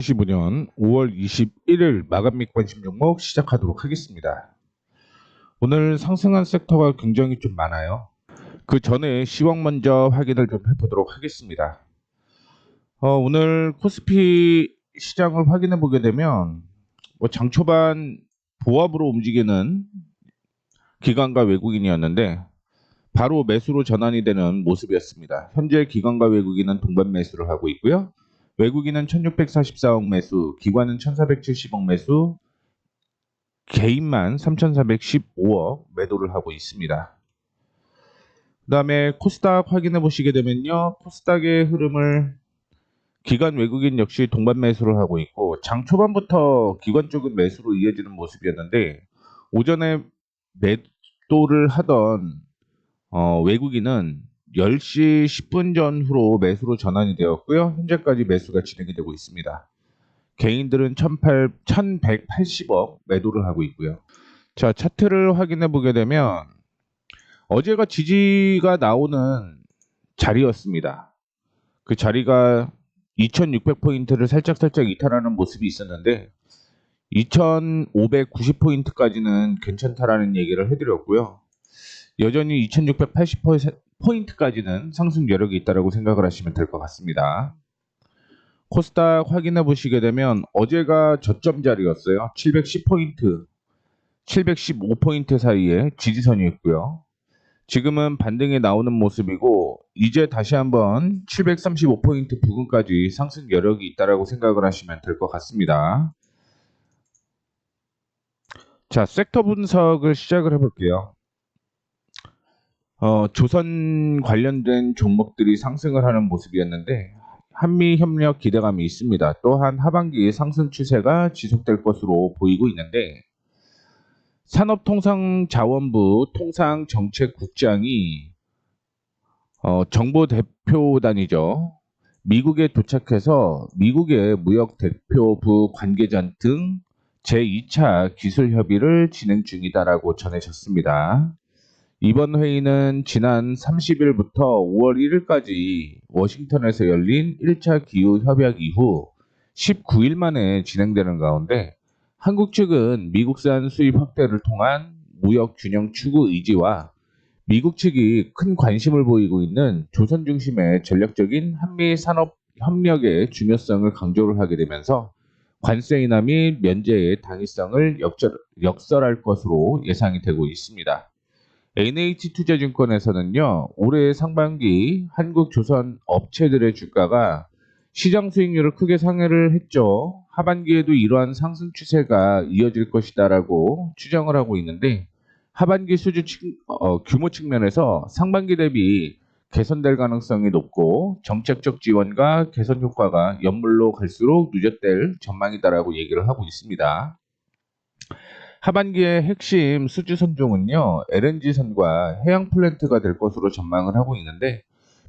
2025년 5월 21일 마감 및 관심 종목 시작하도록 하겠습니다. 오늘 상승한 섹터가 굉장히 좀 많아요. 그 전에 시황 먼저 확인을 좀 해보도록 하겠습니다. 오늘 코스피 시장을 확인해 보게 되면 장 초반 보합으로 움직이는 기관과 외국인이었는데 바로 매수로 전환이 되는 모습이었습니다. 현재 기관과 외국인은 동반 매수를 하고 있고요. 외국인은 1644억 매수, 기관은 1470억 매수, 개인만 3415억 매도를 하고 있습니다. 그 다음에 코스닥 확인해 보시게 되면요. 코스닥의 흐름을 기관 외국인 역시 동반 매수를 하고 있고 장 초반부터 기관 쪽은 매수로 이어지는 모습이었는데 오전에 매도를 하던 외국인은 10시 10분 전후로 매수로 전환이 되었고요. 현재까지 매수가 진행이 되고 있습니다. 개인들은 1180억 매도를 하고 있고요. 자, 차트를 확인해 보게 되면 어제가 지지가 나오는 자리였습니다. 그 자리가 2600포인트를 살짝 이탈하는 모습이 있었는데 2590포인트까지는 괜찮다라는 얘기를 해드렸고요. 여전히 2680포인트까지는 상승 여력이 있다고 생각을 하시면 될 것 같습니다. 코스닥 확인해 보시게 되면 어제가 저점 자리였어요. 710포인트, 715포인트 사이에 지지선이 있고요. 지금은 반등이 나오는 모습이고 이제 다시 한번 735포인트 부근까지 상승 여력이 있다고 생각을 하시면 될 것 같습니다. 자, 섹터 분석을 시작을 해볼게요. 조선 관련된 종목들이 상승을 하는 모습이었는데 한미 협력 기대감이 있습니다. 또한 하반기 상승 추세가 지속될 것으로 보이고 있는데 산업통상자원부 통상정책국장이 정보 대표단이죠. 미국에 도착해서 미국의 무역 대표부 관계자 등 제2차 기술 협의를 진행 중이다라고 전해졌습니다. 이번 회의는 지난 30일부터 5월 1일까지 워싱턴에서 열린 1차 기후 협약 이후 19일 만에 진행되는 가운데 한국 측은 미국산 수입 확대를 통한 무역 균형 추구 의지와 미국 측이 큰 관심을 보이고 있는 조선 중심의 전략적인 한미 산업 협력의 중요성을 강조를 하게 되면서 관세 인하 및 면제의 당위성을 역설할 것으로 예상이 되고 있습니다. NH투자증권에서는요, 올해 상반기 한국 조선 업체들의 주가가 시장 수익률을 크게 상회를 했죠. 하반기에도 이러한 상승 추세가 이어질 것이다라고 추정을 하고 있는데 하반기 규모 측면에서 상반기 대비 개선될 가능성이 높고 정책적 지원과 개선 효과가 연물로 갈수록 누적될 전망이다라고 얘기를 하고 있습니다. 하반기의 핵심 수주 선종은요, LNG선과 해양 플랜트가 될 것으로 전망을 하고 있는데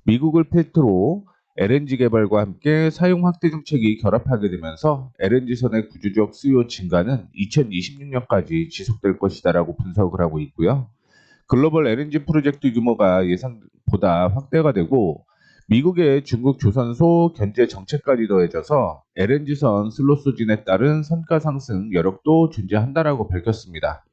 미국을 필두로 LNG 개발과 함께 사용 확대 정책이 결합하게 되면서 LNG선의 구조적 수요 증가는 2026년까지 지속될 것이다라고 분석을 하고 있고요. 글로벌 LNG 프로젝트 규모가 예상보다 확대가 되고 미국의 중국 조선소 견제 정책까지 더해져서 LNG선 슬롯 소진에 따른 선가 상승 여력도 존재한다라고 밝혔습니다.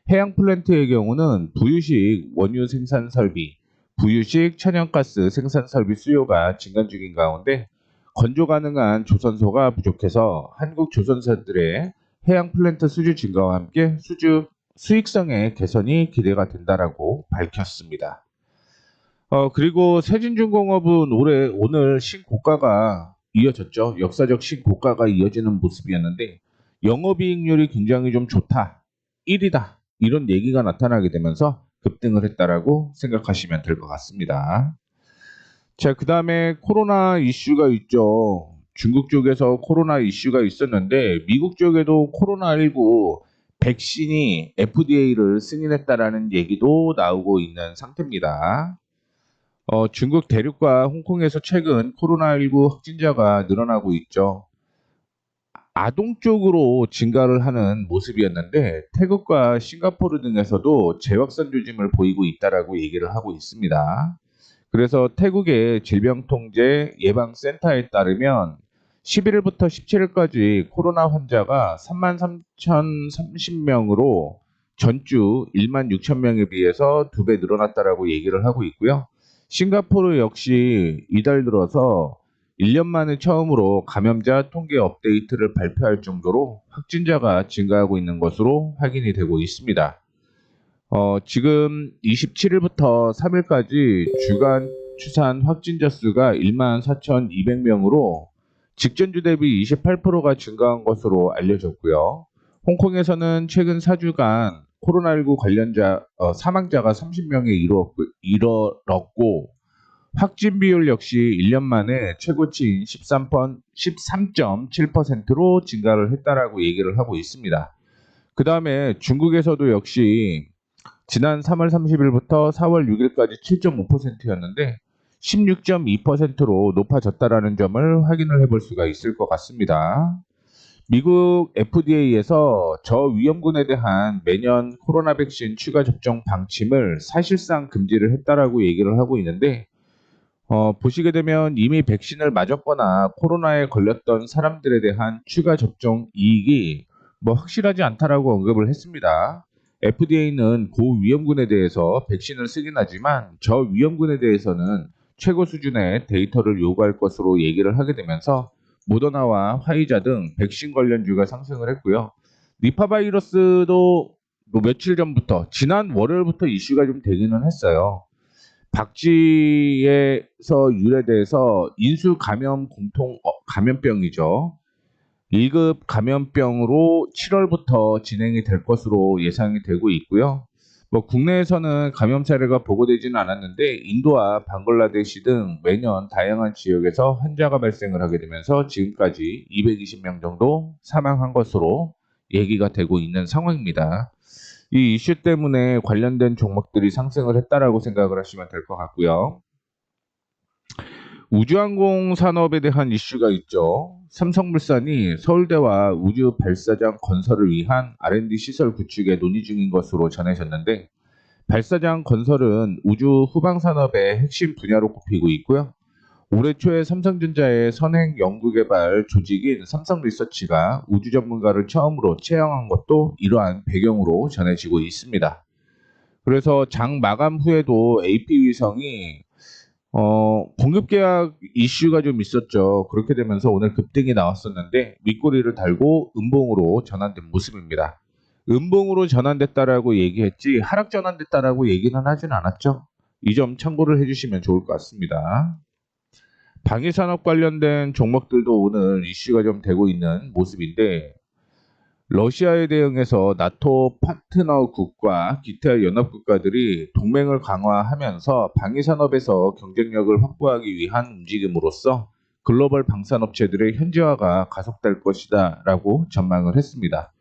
해양 플랜트의 경우는 부유식 원유 생산 설비, 부유식 천연가스 생산 설비 수요가 증가 중인 가운데 건조 가능한 조선소가 부족해서 한국 조선사들의 해양 플랜트 수주 증가와 함께 수익성의 개선이 기대가 된다라고 밝혔습니다. 그리고 세진중공업은 오늘 신고가가 이어졌죠. 역사적 신고가가 이어지는 모습이었는데 영업이익률이 굉장히 좀 좋다. 1이다. 이런 얘기가 나타나게 되면서 급등을 했다라고 생각하시면 될 것 같습니다. 자, 그 다음에 코로나 이슈가 있죠. 중국 쪽에서 코로나 이슈가 있었는데 미국 쪽에도 코로나19 백신이 FDA를 승인했다라는 얘기도 나오고 있는 상태입니다. 중국 대륙과 홍콩에서 최근 코로나19 확진자가 늘어나고 있죠. 아동 쪽으로 증가를 하는 모습이었는데 태국과 싱가포르 등에서도 재확산 조짐을 보이고 있다라고 얘기를 하고 있습니다. 그래서 태국의 질병통제예방센터에 따르면 11일부터 17일까지 코로나 환자가 33,030명으로 전주 16,000명에 비해서 2배 늘어났다라고 얘기를 하고 있고요. 싱가포르 역시 이달 들어서 1년 만에 처음으로 감염자 통계 업데이트를 발표할 정도로 확진자가 증가하고 있는 것으로 확인이 되고 있습니다. 지금 27일부터 3일까지 주간 추산 확진자 수가 14,200명으로 직전주 대비 28%가 증가한 것으로 알려졌고요. 홍콩에서는 최근 4주간 코로나19 관련자 사망자가 30명에 이르렀고 확진 비율 역시 1년 만에 최고치인 13.7%로 증가를 했다라고 얘기를 하고 있습니다. 그 다음에 중국에서도 역시 지난 3월 30일부터 4월 6일까지 7.5%였는데 16.2%로 높아졌다라는 점을 확인을 해볼 수가 있을 것 같습니다. 미국 FDA에서 저위험군에 대한 매년 코로나 백신 추가 접종 방침을 사실상 금지를 했다라고 얘기를 하고 있는데 보시게 되면 이미 백신을 맞았거나 코로나에 걸렸던 사람들에 대한 추가 접종 이익이 확실하지 않다라고 언급을 했습니다. FDA는 고위험군에 대해서 백신을 쓰긴 하지만 저위험군에 대해서는 최고 수준의 데이터를 요구할 것으로 얘기를 하게 되면서 모더나와 화이자 등 백신 관련주가 상승을 했고요. 니파 바이러스도 며칠 전부터 지난 월요일부터 이슈가 좀 되기는 했어요. 박쥐에서 유래돼서 인수 감염 공통 감염병이죠. 1급 감염병으로 7월부터 진행이 될 것으로 예상이 되고 있고요. 국내에서는 감염 사례가 보고되지는 않았는데 인도와 방글라데시 등 매년 다양한 지역에서 환자가 발생을 하게 되면서 지금까지 220명 정도 사망한 것으로 얘기가 되고 있는 상황입니다. 이 이슈 때문에 관련된 종목들이 상승을 했다라고 생각을 하시면 될 것 같고요. 우주항공 산업에 대한 이슈가 있죠. 삼성물산이 서울대와 우주 발사장 건설을 위한 R&D 시설 구축에 논의 중인 것으로 전해졌는데 발사장 건설은 우주 후방 산업의 핵심 분야로 꼽히고 있고요. 올해 초에 삼성전자의 선행 연구개발 조직인 삼성리서치가 우주 전문가를 처음으로 채용한 것도 이러한 배경으로 전해지고 있습니다. 그래서 장 마감 후에도 AP 위성이 공급 계약 이슈가 좀 있었죠. 그렇게 되면서 오늘 급등이 나왔었는데 윗꼬리를 달고 음봉으로 전환된 모습입니다. 음봉으로 전환됐다라고 얘기했지 하락 전환됐다라고 얘기는 하진 않았죠. 이 점 참고를 해주시면 좋을 것 같습니다. 방위산업 관련된 종목들도 오늘 이슈가 좀 되고 있는 모습인데 러시아에 대응해서 나토 파트너국과 기타 연합국가들이 동맹을 강화하면서 방위산업에서 경쟁력을 확보하기 위한 움직임으로써 글로벌 방산업체들의 현지화가 가속될 것이다 라고 전망을 했습니다.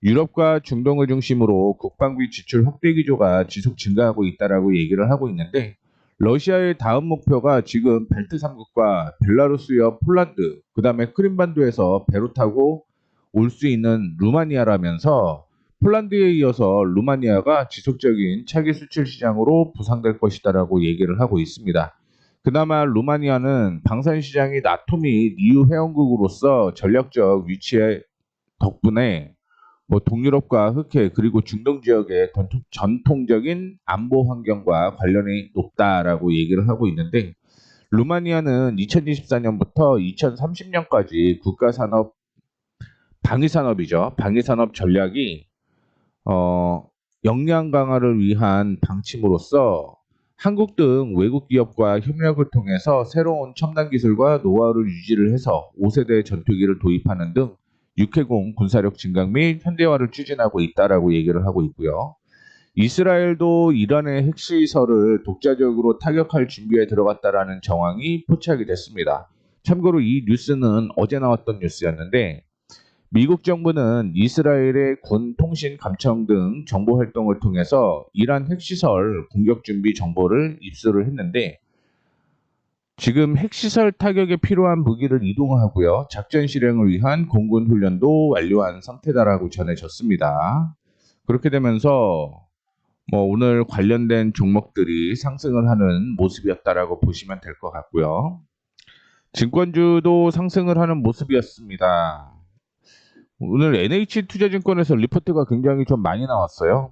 유럽과 중동을 중심으로 국방비 지출 확대 기조가 지속 증가하고 있다라고 얘기를 하고 있는데 러시아의 다음 목표가 지금 발트 3국과 벨라루스와 폴란드, 그다음에 크림반도에서 배로 타고 올 수 있는 루마니아라면서 폴란드에 이어서 루마니아가 지속적인 차기 수출 시장으로 부상될 것이다라고 얘기를 하고 있습니다. 그나마 루마니아는 방산 시장이 나토 및 EU 회원국으로서 전략적 위치에 덕분에 동유럽과 흑해 그리고 중동 지역의 전통적인 안보 환경과 관련이 높다라고 얘기를 하고 있는데 루마니아는 2024년부터 2030년까지 국가산업 방위산업이죠. 방위산업 전략이 역량 강화를 위한 방침으로써 한국 등 외국 기업과 협력을 통해서 새로운 첨단 기술과 노하우를 유지를 해서 5세대 전투기를 도입하는 등 육해공 군사력 증강 및 현대화를 추진하고 있다라고 얘기를 하고 있고요. 이스라엘도 이란의 핵시설을 독자적으로 타격할 준비에 들어갔다라는 정황이 포착이 됐습니다. 참고로 이 뉴스는 어제 나왔던 뉴스였는데 미국 정부는 이스라엘의 군 통신 감청 등 정보 활동을 통해서 이란 핵시설 공격 준비 정보를 입수를 했는데 지금 핵시설 타격에 필요한 무기를 이동하고요. 작전 실행을 위한 공군 훈련도 완료한 상태다라고 전해졌습니다. 그렇게 되면서 오늘 관련된 종목들이 상승을 하는 모습이었다라고 보시면 될 것 같고요. 증권주도 상승을 하는 모습이었습니다. 오늘 NH투자증권에서 리포트가 굉장히 좀 많이 나왔어요.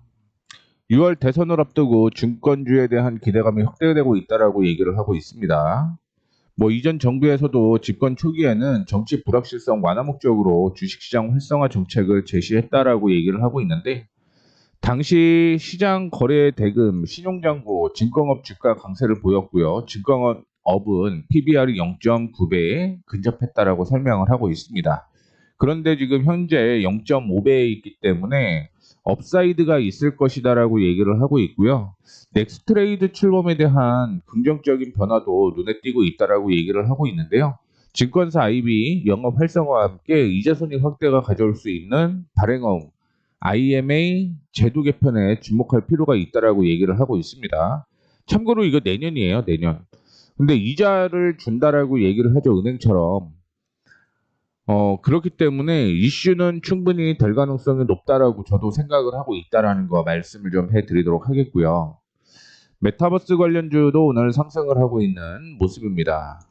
6월 대선을 앞두고 증권주에 대한 기대감이 확대되고 있다라고 얘기를 하고 있습니다. 뭐 이전 정부에서도 집권 초기에는 정치 불확실성 완화 목적으로 주식시장 활성화 정책을 제시했다라고 얘기를 하고 있는데, 당시 시장 거래 대금, 신용장부, 증권업 주가 강세를 보였고요. 증권업은 PBR이 0.9배에 근접했다라고 설명을 하고 있습니다. 그런데 지금 현재 0.5배에 있기 때문에 업사이드가 있을 것이다라고 얘기를 하고 있고요. 넥스트레이드 출범에 대한 긍정적인 변화도 눈에 띄고 있다라고 얘기를 하고 있는데요. 증권사 IB 영업 활성화와 함께 이자 손익 확대가 가져올 수 있는 발행업 IMA 제도 개편에 주목할 필요가 있다라고 얘기를 하고 있습니다. 참고로 이거 내년이에요, 내년. 근데 이자를 준다라고 얘기를 하죠, 은행처럼. 그렇기 때문에 이슈는 충분히 될 가능성이 높다라고 저도 생각을 하고 있다라는 거 말씀을 좀 해드리도록 하겠고요. 메타버스 관련주도 오늘 상승을 하고 있는 모습입니다.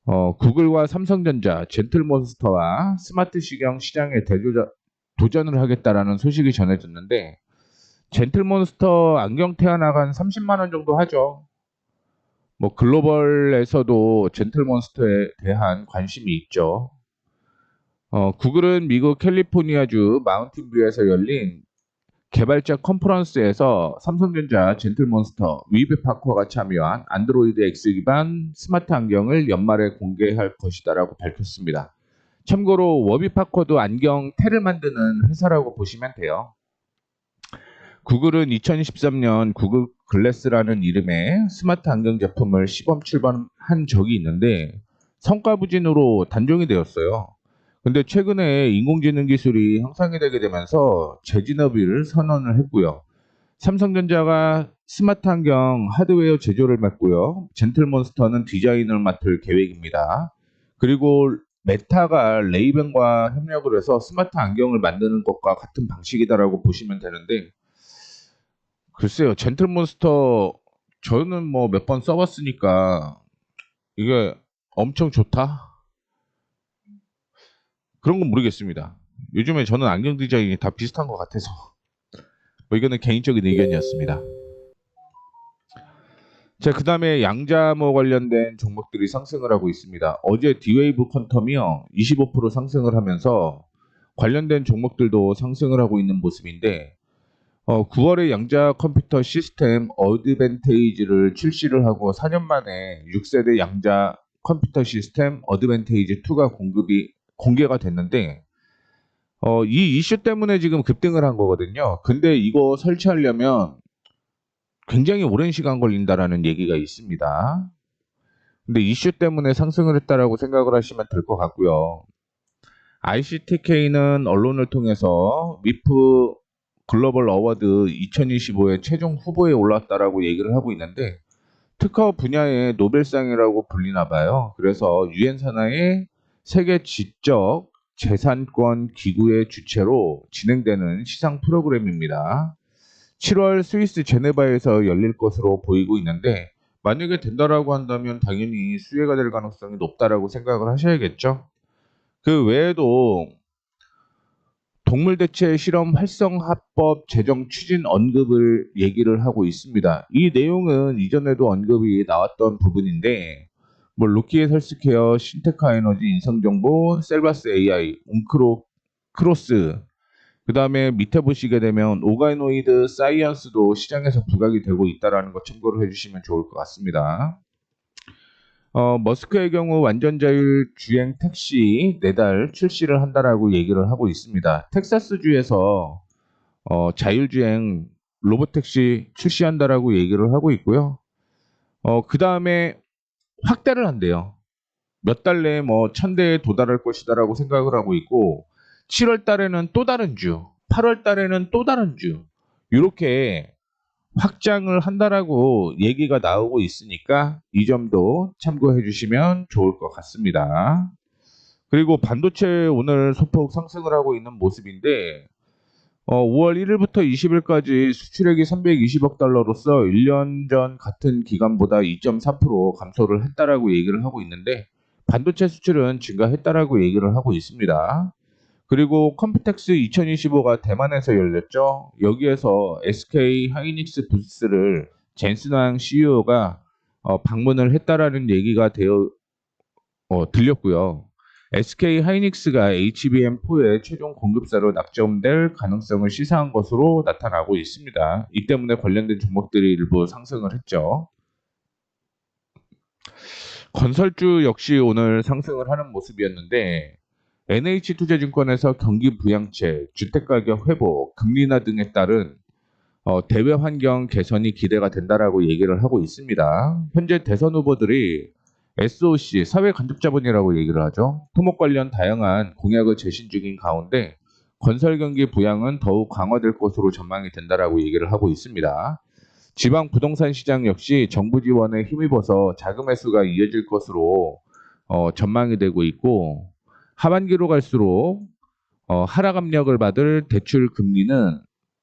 구글과 삼성전자, 젠틀몬스터와 스마트 시경 시장에 도전을 하겠다라는 소식이 전해졌는데, 젠틀몬스터 안경 태어나간 30만 원 정도 하죠. 뭐 글로벌에서도 젠틀몬스터에 대한 관심이 있죠. 구글은 미국 캘리포니아주 마운틴뷰에서 열린 개발자 컨퍼런스에서 삼성전자 젠틀몬스터 위브파커가 참여한 안드로이드 X 기반 스마트 안경을 연말에 공개할 것이다라고 밝혔습니다. 참고로 워비파커도 안경 테를 만드는 회사라고 보시면 돼요. 구글은 2013년 구글 글래스라는 이름의 스마트 안경 제품을 시범 출범한 적이 있는데 성과 부진으로 단종이 되었어요. 근데 최근에 인공지능 기술이 향상이 되게 되면서 재진업을 선언을 했고요. 삼성전자가 스마트 안경 하드웨어 제조를 맡고요. 젠틀몬스터는 디자인을 맡을 계획입니다. 그리고 메타가 레이벤과 협력을 해서 스마트 안경을 만드는 것과 같은 방식이다라고 보시면 되는데, 글쎄요, 젠틀몬스터 저는 뭐 몇 번 써봤으니까 이게 엄청 좋다? 그런 건 모르겠습니다. 요즘에 저는 안경 디자인이 다 비슷한 것 같아서 뭐 이거는 개인적인 의견이었습니다. 자, 그 다음에 양자모 관련된 종목들이 상승을 하고 있습니다. 어제 디웨이브 퀀텀이요 25% 상승을 하면서 관련된 종목들도 상승을 하고 있는 모습인데, 9월에 양자 컴퓨터 시스템 어드밴테이지를 출시를 하고 4년 만에 6세대 양자 컴퓨터 시스템 어드밴테이지 2가 공개가 됐는데, 이 이슈 때문에 지금 급등을 한 거거든요. 근데 이거 설치하려면 굉장히 오랜 시간 걸린다라는 얘기가 있습니다. 근데 이슈 때문에 상승을 했다라고 생각을 하시면 될 것 같고요. ICTK는 언론을 통해서 위프 글로벌 어워드 2025의 최종 후보에 올랐다라고 얘기를 하고 있는데, 특허 분야의 노벨상이라고 불리나 봐요. 그래서 유엔 산하의 세계 지적 재산권 기구의 주최로 진행되는 시상 프로그램입니다. 7월 스위스 제네바에서 열릴 것으로 보이고 있는데, 만약에 된다라고 한다면 당연히 수혜가 될 가능성이 높다라고 생각을 하셔야겠죠. 그 외에도 동물대체 실험 활성화법 제정 추진 언급을 얘기를 하고 있습니다. 이 내용은 이전에도 언급이 나왔던 부분인데, 뭐 로키의 헬스케어, 신테카 에너지, 인성정보, 셀바스 AI, 크로스, 그 다음에 밑에 보시게 되면 오가노이드 사이언스도 시장에서 부각이 되고 있다는 거 참고를 해주시면 좋을 것 같습니다. 머스크의 경우 완전 자율 주행 택시 4달 출시를 한다라고 얘기를 하고 있습니다. 텍사스주에서 자율주행 로봇택시 출시한다라고 얘기를 하고 있고요. 그 다음에 확대를 한대요. 몇 달 내에 뭐 1000대에 도달할 것이다라고 생각을 하고 있고, 7월 달에는 또 다른 주, 8월 달에는 또 다른 주, 이렇게 확장을 한다라고 얘기가 나오고 있으니까 이 점도 참고해 주시면 좋을 것 같습니다. 그리고 반도체 오늘 소폭 상승을 하고 있는 모습인데, 5월 1일부터 20일까지 수출액이 320억 달러로서 1년 전 같은 기간보다 2.4% 감소를 했다라고 얘기를 하고 있는데, 반도체 수출은 증가했다라고 얘기를 하고 있습니다. 그리고 컴퓨텍스 2025가 대만에서 열렸죠. 여기에서 SK 하이닉스 부스를 젠슨왕 CEO가 방문을 했다라는 얘기가 들렸고요. SK 하이닉스가 HBM4의 최종 공급사로 낙점될 가능성을 시사한 것으로 나타나고 있습니다. 이 때문에 관련된 종목들이 일부 상승을 했죠. 건설주 역시 오늘 상승을 하는 모습이었는데 NH투자증권에서 경기 부양책, 주택가격 회복, 금리 인하 등에 따른 대외 환경 개선이 기대가 된다라고 얘기를 하고 있습니다. 현재 대선 후보들이 SOC, 사회 간접자본이라고 얘기를 하죠. 토목 관련 다양한 공약을 제신 중인 가운데 건설 경기 부양은 더욱 강화될 것으로 전망이 된다라고 얘기를 하고 있습니다. 지방 부동산 시장 역시 정부 지원에 힘입어서 자금 회수가 이어질 것으로 전망이 되고 있고 하반기로 갈수록 하락 압력을 받을 대출 금리는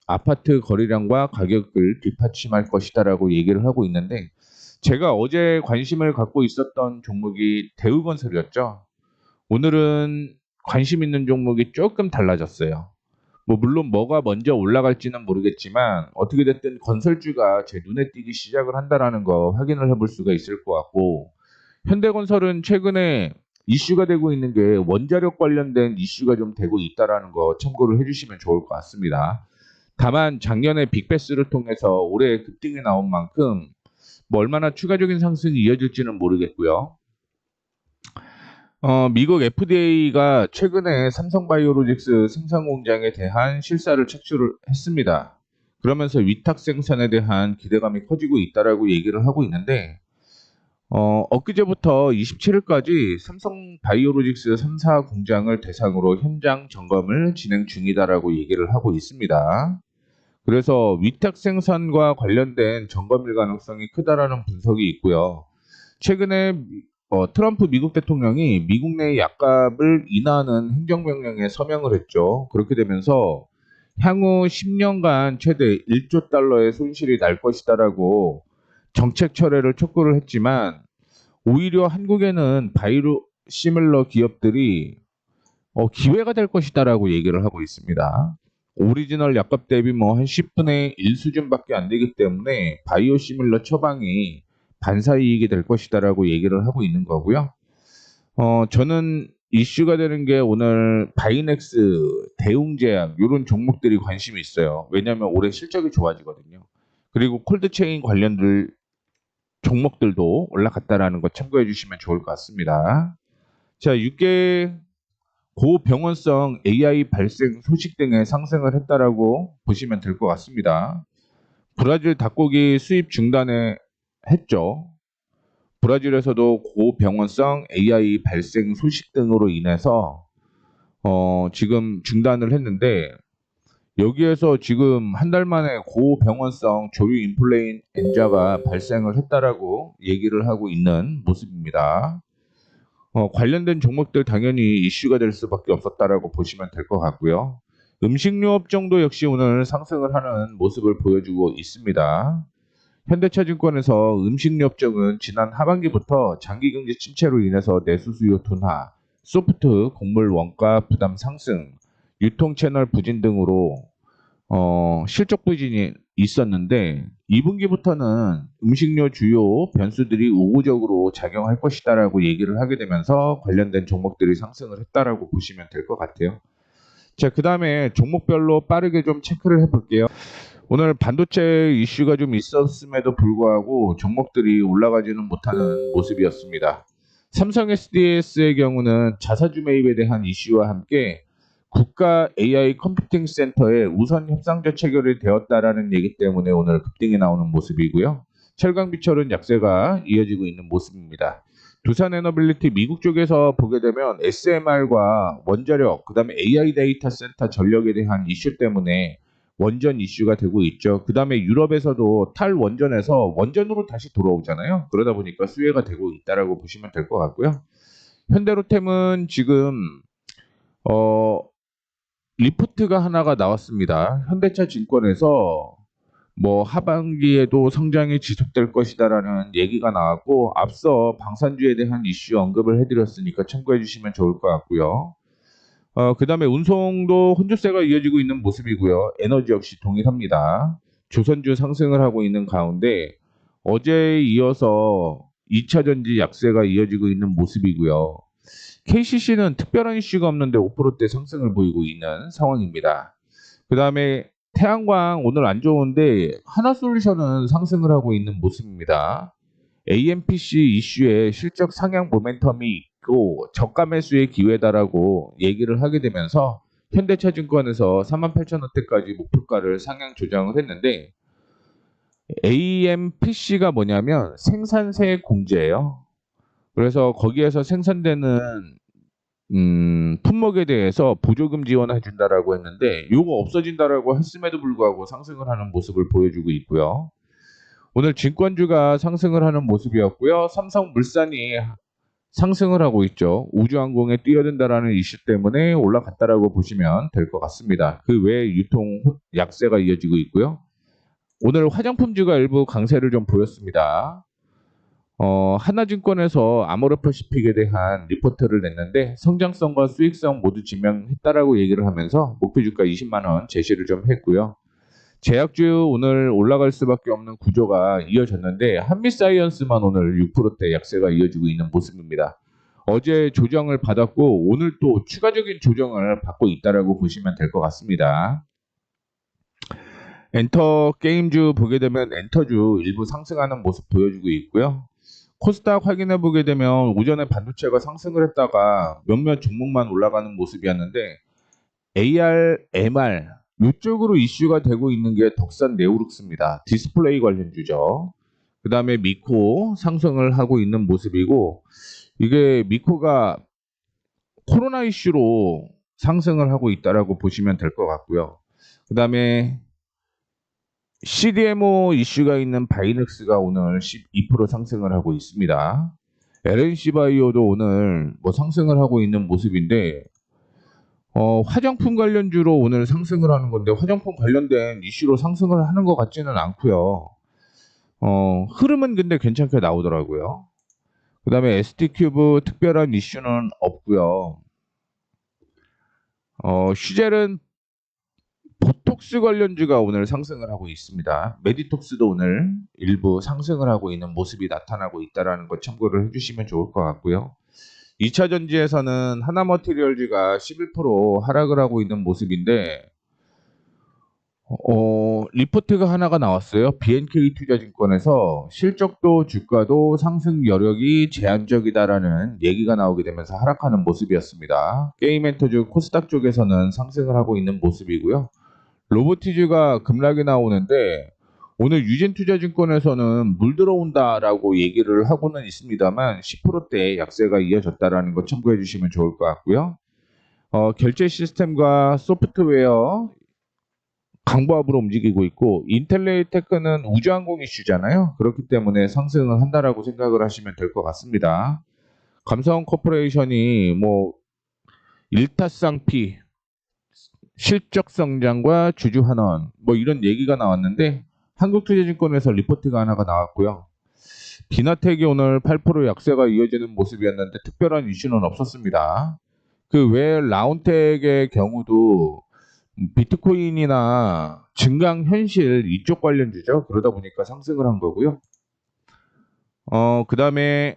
아파트 거래량과 가격을 뒷받침할 것이다라고 얘기를 하고 있는데 제가 어제 관심을 갖고 있었던 종목이 대우건설이었죠. 오늘은 관심 있는 종목이 조금 달라졌어요. 물론 뭐가 먼저 올라갈지는 모르겠지만 어떻게 됐든 건설주가 제 눈에 띄기 시작을 한다라는 거 확인을 해볼 수가 있을 것 같고 현대건설은 최근에 이슈가 되고 있는 게 원자력 관련된 이슈가 좀 되고 있다라는 거 참고를 해주시면 좋을 것 같습니다. 다만 작년에 빅베스를 통해서 올해 급등이 나온 만큼 얼마나 추가적인 상승이 이어질지는 모르겠고요. 미국 FDA가 최근에 삼성바이오로직스 생산 공장에 대한 실사를 착수를 했습니다. 그러면서 위탁 생산에 대한 기대감이 커지고 있다라고 얘기를 하고 있는데 엊그제부터 27일까지 삼성바이오로직스 3사 공장을 대상으로 현장 점검을 진행 중이다라고 얘기를 하고 있습니다. 그래서 위탁 생산과 관련된 점검일 가능성이 크다라는 분석이 있고요. 최근에 트럼프 미국 대통령이 미국 내 약값을 인하하는 행정명령에 서명을 했죠. 그렇게 되면서 향후 10년간 최대 1조 달러의 손실이 날 것이다라고 정책 철회를 촉구를 했지만 오히려 한국에는 바이오시밀러 기업들이 기회가 될 것이다라고 얘기를 하고 있습니다. 오리지널 약값 대비 한 10분의 1 수준밖에 안 되기 때문에 바이오시밀러 처방이 반사이익이 될 것이다라고 얘기를 하고 있는 거고요. 저는 이슈가 되는 게 오늘 바이넥스, 대웅제약 이런 종목들이 관심이 있어요. 왜냐하면 올해 실적이 좋아지거든요. 그리고 콜드체인 관련들 종목들도 올라갔다라는 거 참고해 주시면 좋을 것 같습니다. 자, 6개 고병원성 AI 발생 소식 등에 상승을 했다라고 보시면 될 것 같습니다. 브라질 닭고기 수입 중단에 했죠. 브라질에서도 고병원성 AI 발생 소식 등으로 인해서 지금 중단을 했는데 여기에서 지금 한 달 만에 고병원성 조류 인플루엔자가 발생을 했다라고 얘기를 하고 있는 모습입니다. 관련된 종목들 당연히 이슈가 될 수밖에 없었다라고 보시면 될 것 같고요. 음식료 업종도 역시 오늘 상승을 하는 모습을 보여주고 있습니다. 현대차증권에서 음식료 업종은 지난 하반기부터 장기 경제 침체로 인해서 내수 수요 둔화, 소프트 곡물 원가 부담 상승, 유통 채널 부진 등으로 실적 부진이 있었는데 2분기부터는 음식료 주요 변수들이 우호적으로 작용할 것이다라고 얘기를 하게 되면서 관련된 종목들이 상승을 했다라고 보시면 될 것 같아요. 자, 그 다음에 종목별로 빠르게 좀 체크를 해볼게요. 오늘 반도체 이슈가 좀 있었음에도 불구하고 종목들이 올라가지는 못하는 모습이었습니다. 삼성 SDS의 경우는 자사주 매입에 대한 이슈와 함께 국가 AI 컴퓨팅 센터에 우선 협상조 체결이 되었다라는 얘기 때문에 오늘 급등이 나오는 모습이고요. 철강비철은 약세가 이어지고 있는 모습입니다. 두산에너빌리티 미국 쪽에서 보게 되면 SMR과 원자력, 그 다음에 AI 데이터 센터 전력에 대한 이슈 때문에 원전 이슈가 되고 있죠. 그 다음에 유럽에서도 탈원전에서 원전으로 다시 돌아오잖아요. 그러다 보니까 수혜가 되고 있다라고 보시면 될 것 같고요. 현대로템은 지금 리포트가 하나가 나왔습니다. 현대차 증권에서 뭐 하반기에도 성장이 지속될 것이다라는 얘기가 나왔고 앞서 방산주에 대한 이슈 언급을 해드렸으니까 참고해 주시면 좋을 것 같고요. 그다음에 운송도 혼조세가 이어지고 있는 모습이고요. 에너지 역시 동일합니다. 조선주 상승을 하고 있는 가운데 어제에 이어서 2차 전지 약세가 이어지고 있는 모습이고요. KCC는 특별한 이슈가 없는데 5%대 상승을 보이고 있는 상황입니다. 그다음에 태양광 오늘 안 좋은데 하나솔루션은 상승을 하고 있는 모습입니다. AMPC 이슈에 실적 상향 모멘텀이 있고 저가 매수의 기회다라고 얘기를 하게 되면서 현대차증권에서 48,000원대까지 목표가를 상향 조정을 했는데 AMPC가 뭐냐면 생산세 공제예요. 그래서 거기에서 생산되는 품목에 대해서 보조금 지원해 준다라고 했는데 요거 없어진다라고 했음에도 불구하고 상승을 하는 모습을 보여주고 있고요. 오늘 증권주가 상승을 하는 모습이었고요. 삼성물산이 상승을 하고 있죠. 우주항공에 뛰어든다라는 이슈 때문에 올라갔다라고 보시면 될 것 같습니다. 그 외에 유통 약세가 이어지고 있고요. 오늘 화장품주가 일부 강세를 좀 보였습니다. 하나증권에서 아모레퍼시픽에 대한 리포트를 냈는데 성장성과 수익성 모두 증명했다라고 얘기를 하면서 목표주가 20만 원 제시를 좀 했고요. 제약주 오늘 올라갈 수밖에 없는 구조가 이어졌는데 한미사이언스만 오늘 6%대 약세가 이어지고 있는 모습입니다. 어제 조정을 받았고 오늘 또 추가적인 조정을 받고 있다라고 보시면 될 것 같습니다. 엔터 게임주 보게 되면 엔터주 일부 상승하는 모습 보여주고 있고요. 코스닥 확인해 보게 되면 오전에 반도체가 상승을 했다가 몇몇 종목만 올라가는 모습이었는데 AR, MR 이쪽으로 이슈가 되고 있는 게 덕산 네오룩스입니다. 디스플레이 관련주죠. 그 다음에 미코 상승을 하고 있는 모습이고 이게 미코가 코로나 이슈로 상승을 하고 있다라고 보시면 될 것 같고요. 그 다음에 CDMO 이슈가 있는 바이넥스가 오늘 12% 상승을 하고 있습니다. LNC바이오도 오늘 뭐 상승을 하고 있는 모습인데 화장품 관련주로 오늘 상승을 하는 건데 화장품 관련된 이슈로 상승을 하는 것 같지는 않고요. 흐름은 근데 괜찮게 나오더라고요. 그 다음에 ST큐브 특별한 이슈는 없고요. 슈젤은 보톡스 관련주가 오늘 상승을 하고 있습니다. 메디톡스도 오늘 일부 상승을 하고 있는 모습이 나타나고 있다는 것 참고를 해주시면 좋을 것 같고요. 2차 전지에서는 하나머티리얼즈가 11% 하락을 하고 있는 모습인데 리포트가 하나가 나왔어요. BNK 투자증권에서 실적도 주가도 상승 여력이 제한적이다라는 얘기가 나오게 되면서 하락하는 모습이었습니다. 게임엔터주 코스닥 쪽에서는 상승을 하고 있는 모습이고요. 로보티즈가 급락이 나오는데 오늘 유진투자증권에서는 물 들어온다라고 얘기를 하고는 있습니다만 10%대 약세가 이어졌다라는 거 참고해 주시면 좋을 것 같고요. 결제 시스템과 소프트웨어 강보합으로 움직이고 있고 인텔레이테크는 우주항공 이슈잖아요. 그렇기 때문에 상승을 한다라고 생각을 하시면 될 것 같습니다. 감사원 코퍼레이션이 뭐 일타쌍피 실적 성장과 주주 환원 뭐 이런 얘기가 나왔는데 한국투자증권에서 리포트가 하나가 나왔고요. 비나텍이 오늘 8% 약세가 이어지는 모습이었는데 특별한 이슈는 없었습니다. 그 외 라운텍의 경우도 비트코인이나 증강현실 이쪽 관련주죠. 그러다 보니까 상승을 한 거고요. 그 다음에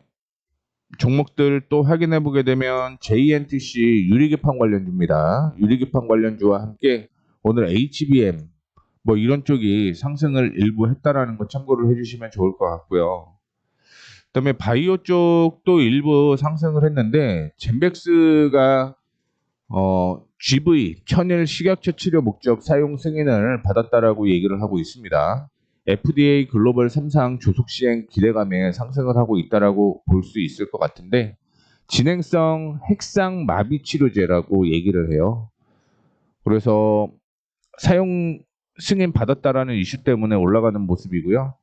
종목들 또 확인해 보게 되면 JNTC 유리기판 관련주입니다. 유리기판 관련주와 함께 오늘 HBM 뭐 이런 쪽이 상승을 일부 했다라는 거 참고를 해주시면 좋을 것 같고요. 그다음에 바이오 쪽도 일부 상승을 했는데 젠백스가 GV 천일 식약처 치료 목적 사용 승인을 받았다라고 얘기를 하고 있습니다. FDA 글로벌 3상 조속 시행 기대감에 상승을 하고 있다라고 볼 수 있을 것 같은데 진행성 핵상 마비 치료제라고 얘기를 해요. 그래서 사용 승인 받았다라는 이슈 때문에 올라가는 모습이고요.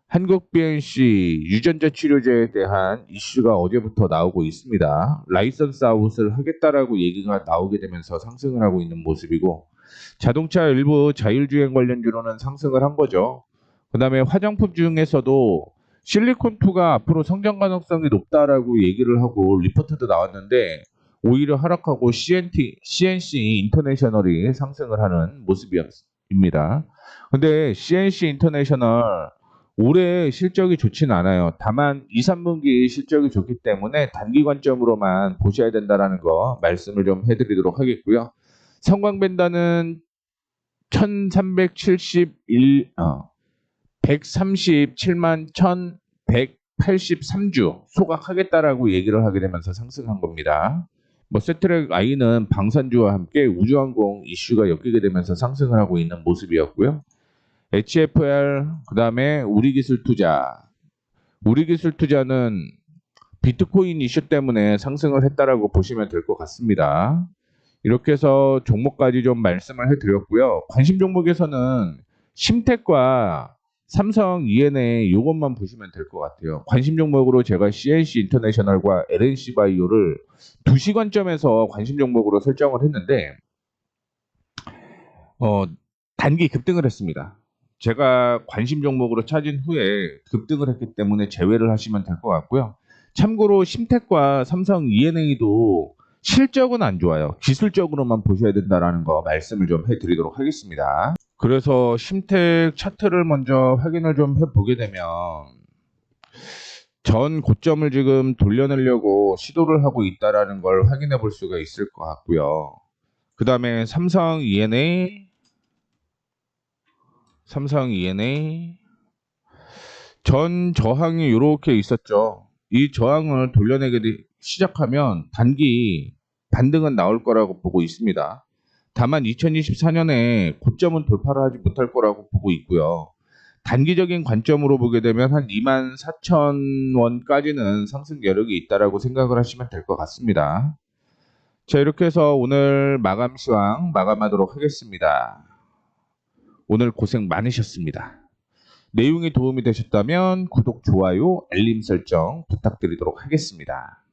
한국 BNC 유전자 치료제에 대한 이슈가 어제부터 나오고 있습니다. 라이선스 아웃을 하겠다라고 얘기가 나오게 되면서 상승을 하고 있는 모습이고, 자동차 일부 자율주행 관련주로는 상승을 한 거죠. 그 다음에 화장품 중에서도 실리콘2가 앞으로 성장 가능성이 높다라고 얘기를 하고 리포트도 나왔는데, 오히려 하락하고 CNC 인터내셔널이 상승을 하는 모습입니다. 근데 CNC 인터내셔널 올해 실적이 좋진 않아요. 다만 2, 3분기 실적이 좋기 때문에 단기 관점으로만 보셔야 된다라는 거 말씀을 좀 해드리도록 하겠고요. 성광밴다는 137만 1183주 소각하겠다라고 얘기를 하게 되면서 상승한 겁니다. 뭐 세트랙 I는 방산주와 함께 우주항공 이슈가 엮이게 되면서 상승을 하고 있는 모습이었고요. HFR, 그 다음에 우리기술투자는 비트코인 이슈 때문에 상승을 했다라고 보시면 될 것 같습니다. 이렇게 해서 종목까지 좀 말씀을 해드렸고요. 관심 종목에서는 심텍과 삼성 E&A 이것만 보시면 될 것 같아요. 관심 종목으로 제가 CNC 인터내셔널과 LNC 바이오를 2시 관점에서 관심 종목으로 설정을 했는데 단기 급등을 했습니다. 제가 관심 종목으로 찾은 후에 급등을 했기 때문에 제외를 하시면 될 것 같고요. 참고로 심텍과 삼성 E&A도 실적은 안 좋아요. 기술적으로만 보셔야 된다라는 거 말씀을 좀 해드리도록 하겠습니다. 그래서 심텍 차트를 먼저 확인을 좀 해보게 되면 전 고점을 지금 돌려내려고 시도를 하고 있다라는 걸 확인해 볼 수가 있을 것 같고요. 그 다음에 삼성 E&A 전 저항이 이렇게 있었죠. 이 저항을 돌려내게 시작하면 단기 반등은 나올 거라고 보고 있습니다. 다만 2024년에 고점은 돌파를 하지 못할 거라고 보고 있고요. 단기적인 관점으로 보게 되면 한 24,000원까지는 상승 여력이 있다라고 생각을 하시면 될 것 같습니다. 자, 이렇게 해서 오늘 마감 시황 마감하도록 하겠습니다. 오늘 고생 많으셨습니다. 내용이 도움이 되셨다면 구독, 좋아요, 알림 설정 부탁드리도록 하겠습니다.